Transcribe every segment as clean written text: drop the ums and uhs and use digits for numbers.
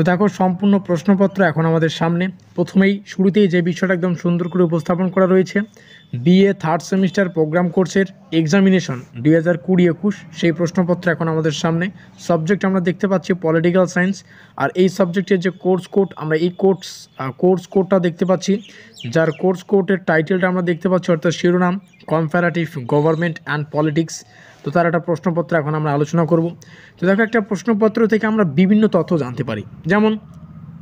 দেখো সম্পূর্ণ প্রশ্নপত্র এখন আমাদের সামনে। প্রথমেই শুরুতেই যে বিষয়টা একদম সুন্দর করে উপস্থাপন করা রয়েছে, বিএ থার্ড সেমিস্টার প্রোগ্রাম কোর্সের এক্সামিনেশন 2020-21 সেই প্রশ্নপত্র এখন আমাদের সামনে। সাবজেক্ট আমরা দেখতে পাচ্ছি পলিটিক্যাল সায়েন্স, আর এই সাবজেক্টের যে কোর্স কোড আমরা এই কোর্স কোডটা দেখতে পাচ্ছি, যার কোর্স কোডের টাইটেলটা আমরা দেখতে পাচ্ছি, অর্থাৎ শিরোনাম কম্পারেটিভ গভর্নমেন্ট অ্যান্ড পলিটিক্স। তো তার একটা প্রশ্নপত্র এখন আমরা আলোচনা করব। তো দেখো, একটা প্রশ্নপত্র থেকে আমরা বিভিন্ন তথ্য জানতে পারি, যেমন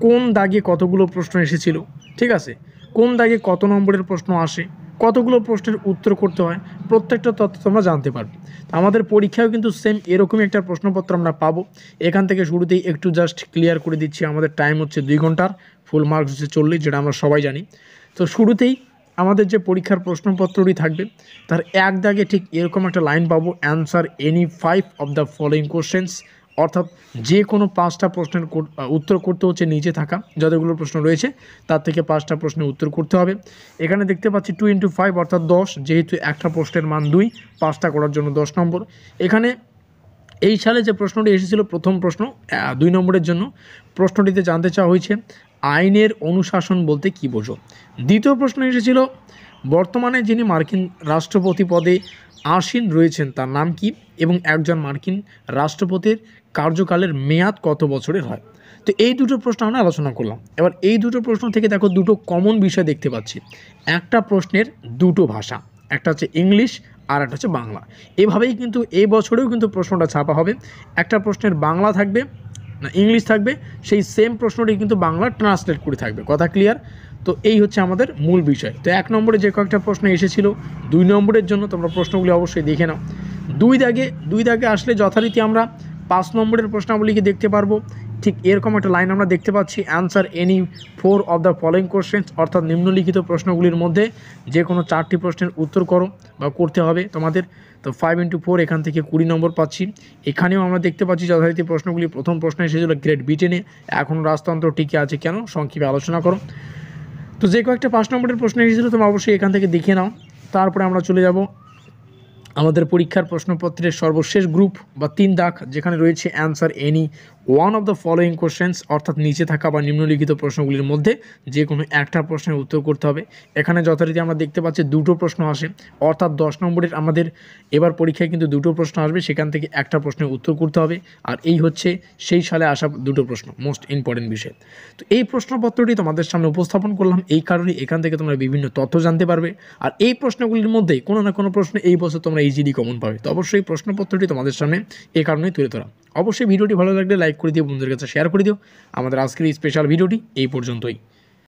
কোন দাগে কতগুলো প্রশ্ন এসেছিল, ঠিক আছে, কোন দাগে কত নম্বরের প্রশ্ন আসে, কতগুলো প্রশ্নের উত্তর করতে হয়, প্রত্যেকটা তথ্য তোমরা জানতে পারবে। তো আমাদের পরীক্ষাও কিন্তু সেম এরকমই একটা প্রশ্নপত্র আমরা পাবো। এখান থেকে শুরুতেই একটু জাস্ট ক্লিয়ার করে দিচ্ছি, আমাদের টাইম হচ্ছে 2 ঘন্টার, ফুল মার্কস হচ্ছে 40, যেটা আমরা সবাই জানি। তো শুরুতেই আমাদের যে পরীক্ষার প্রশ্নপত্রটি থাকবে তার এক দাগে ঠিক এরকম একটা লাইন পাবো, answer any 5 of the following questions, অর্থাৎ যে কোনো 5টা প্রশ্নের উত্তর করতে হচ্ছে নিচে থাকা যতগুলো প্রশ্ন রয়েছে তার থেকে 5টা প্রশ্নের উত্তর করতে হবে। এখানে দেখতে পাচ্ছি 2 × 5 অর্থাৎ 10, যেহেতু একটা প্রশ্নের মান 2, 5টা করার জন্য 10 নম্বর। এখানে এই সালে যে প্রশ্নটি এসেছিল, প্রথম প্রশ্ন 2 নম্বরের জন্য, প্রশ্নটিতে জানতে চাওয়া হয়েছে আইনের অনুশাসন বলতে কী বোঝো। দ্বিতীয় প্রশ্ন এসেছিল বর্তমানে যিনি মার্কিন রাষ্ট্রপতি পদে আসীন রয়েছেন তার নাম কি, এবং একজন মার্কিন রাষ্ট্রপতির কার্যকালের মেয়াদ কত বছরের হয়। তো এই দুটো প্রশ্ন আমরা আলোচনা করলাম। এবার এই দুটো প্রশ্ন থেকে দেখো দুটো কমন বিষয় দেখতে পাচ্ছি। একটা প্রশ্নের দুটো ভাষা, একটা হচ্ছে ইংলিশ আর একটা হচ্ছে বাংলা। এভাবেই কিন্তু এই বছরেও কিন্তু প্রশ্নটা ছাপা হবে। একটা প্রশ্নের বাংলা থাকবে না ইংলিশ থাকবে, সেই সেম প্রশ্নটি কিন্তু বাংলা ট্রান্সলেট করে থাকবে। কথা ক্লিয়ার? তো এই হচ্ছে আমাদের মূল বিষয়। তো 1 নম্বরে যে কয়েকটা প্রশ্ন এসেছিল, 2 নম্বরের জন্য তোমরা প্রশ্নগুলি অবশ্যই দেখে নাও। দুই দাগে আসলে যথারীতি আমরা 5 নম্বরের প্রশ্নাবলীকে দেখতে পারবো। ঠিক এরকম একটা লাইন আমরা দেখতে পাচ্ছি, answer any 4 of the following questions, অর্থাৎ নিম্নলিখিত প্রশ্নগুলির মধ্যে যে কোনো 4টি প্রশ্নের উত্তর করো বা করতে হবে তোমাদের। তো 5 × 4 এখান থেকে 20 নম্বর পাচ্ছি। এখানেও আমরা দেখতে পাচ্ছি যথারীতি প্রশ্নগুলি, প্রথম প্রশ্ন এসেছিল গ্রেড ব্রিটেনে এখন রাজতন্ত্র টিকে আছে কেন, সংক্ষেপে আলোচনা করো। তো যে কয়েকটা 5 নম্বরের প্রশ্ন এসেছিলো তোমরা অবশ্যই এখান থেকে দেখে নাও। তারপরে আমরা চলে যাব আমাদের পরীক্ষার প্রশ্নপত্রের সর্বশেষ গ্রুপ বা 3 দাগ, যেখানে রয়েছে answer any 1 of the following questions, অর্থাৎ নিচে থাকা বা নিম্নলিখিত প্রশ্নগুলির মধ্যে যে কোনো একটা প্রশ্নের উত্তর করতে হবে। এখানে যথারীতি আমরা দেখতে পাচ্ছি 2টো প্রশ্ন আসে, অর্থাৎ 10 নম্বরের আমাদের এবার পরীক্ষায় কিন্তু 2টো প্রশ্ন আসবে, সেখান থেকে একটা প্রশ্নের উত্তর করতে হবে। আর এই হচ্ছে সেই সালে আসা 2টো প্রশ্ন, মোস্ট ইম্পর্টেন্ট বিষয়। তো এই প্রশ্নপত্রটি তোমাদের সামনে উপস্থাপন করলাম এই কারণে, এখান থেকে তোমরা বিভিন্ন তথ্য জানতে পারবে। আর এই প্রশ্নগুলির মধ্যেই কোনো না কোনো প্রশ্ন এই বছর তোমরা ইজিলি কমন পাবে। তো অবশ্যই প্রশ্নপত্রটি তোমাদের সামনে এই কারণেই তুলে ধরা। অবশ্যই ভিডিওটি ভালো লাগলে লাইক করে দিও, বন্ধুদের কাছে শেয়ার করে দিও। আমাদের আজকের এই স্পেশাল ভিডিওটি এই পর্যন্তই।